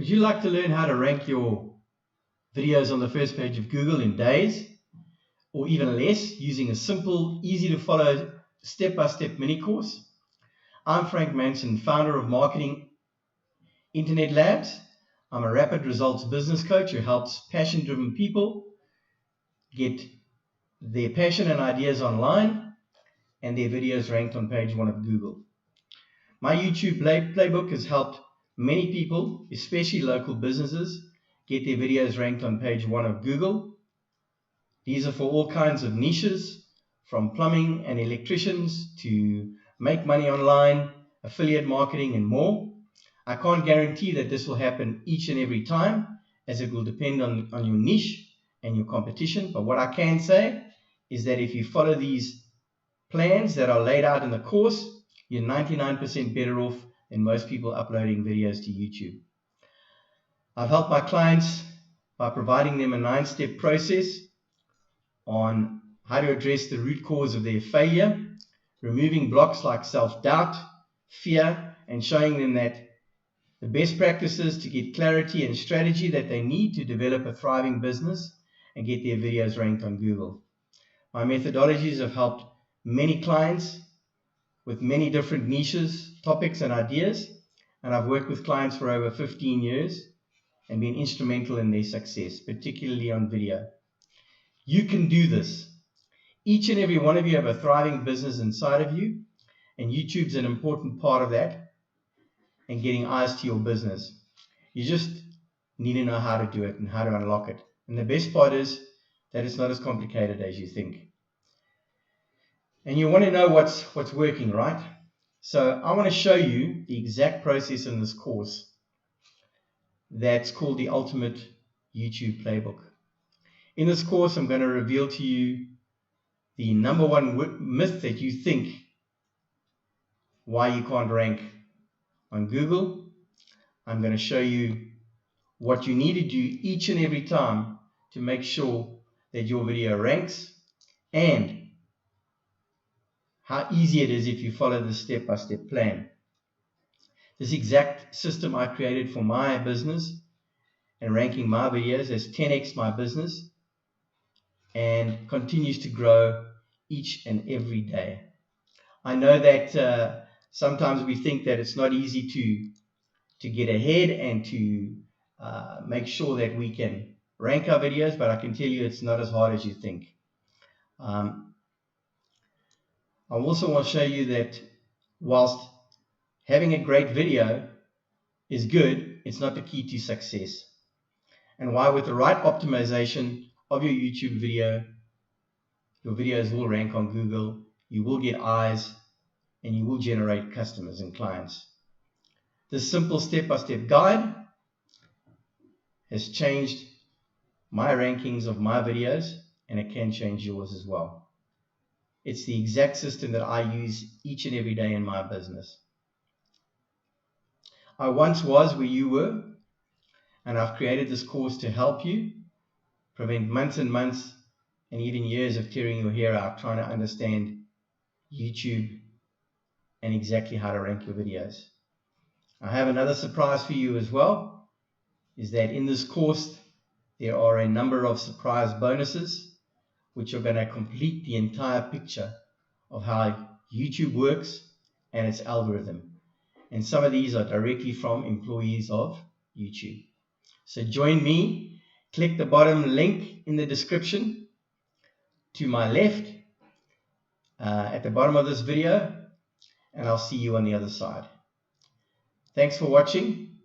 Would you like to learn how to rank your videos on the first page of Google in days or even less using a simple, easy to follow step-by-step mini course? I'm Frank Manson, founder of Marketing Internet Labs. I'm a rapid results business coach who helps passion-driven people get their passion and ideas online and their videos ranked on page 1 of Google. My YouTube Playbook has helped many people, especially local businesses, get their videos ranked on page 1 of Google. These are for all kinds of niches, from plumbing and electricians to make money online, affiliate marketing, and more. I can't guarantee that this will happen each and every time, as it will depend on your niche and your competition. But what I can say is that if you follow these plans that are laid out in the course, you're 99% better off than most people uploading videos to YouTube. I've helped my clients by providing them a 9-step process on how to address the root cause of their failure, removing blocks like self-doubt, fear, and showing them that the best practices to get clarity and strategy that they need to develop a thriving business and get their videos ranked on Google. My methodologies have helped many clients with many different niches, topics, and ideas, and I've worked with clients for over 15 years and been instrumental in their success, particularly on video. You can do this. Each and every one of you have a thriving business inside of you, and YouTube's an important part of that and getting eyes to your business. You just need to know how to do it and how to unlock it. And the best part is that it's not as complicated as you think. And you want to know what's working, right? So I want to show you the exact process in this course that's called the Ultimate YouTube Playbook. In this course, I'm going to reveal to you the number one myth that you think why you can't rank on Google. I'm going to show you what you need to do each and every time to make sure that your video ranks, and how easy it is if you follow the step-by-step plan. This exact system I created for my business and ranking my videos has 10x my business and continues to grow each and every day. I know that sometimes we think that it's not easy to get ahead and to make sure that we can rank our videos, but I can tell you it's not as hard as you think. I also want to show you that whilst having a great video is good, it's not the key to success. And why with the right optimization of your YouTube video, your videos will rank on Google, you will get eyes, and you will generate customers and clients. This simple step-by-step guide has changed my rankings of my videos, and it can change yours as well. It's the exact system that I use each and every day in my business. I once was where you were, and I've created this course to help you prevent months and months and even years of tearing your hair out trying to understand YouTube and exactly how to rank your videos. I have another surprise for you as well, is that in this course there are a number of surprise bonuses which are going to complete the entire picture of how YouTube works and its algorithm. And some of these are directly from employees of YouTube. So join me, click the bottom link in the description to my left at the bottom of this video, and I'll see you on the other side. Thanks for watching.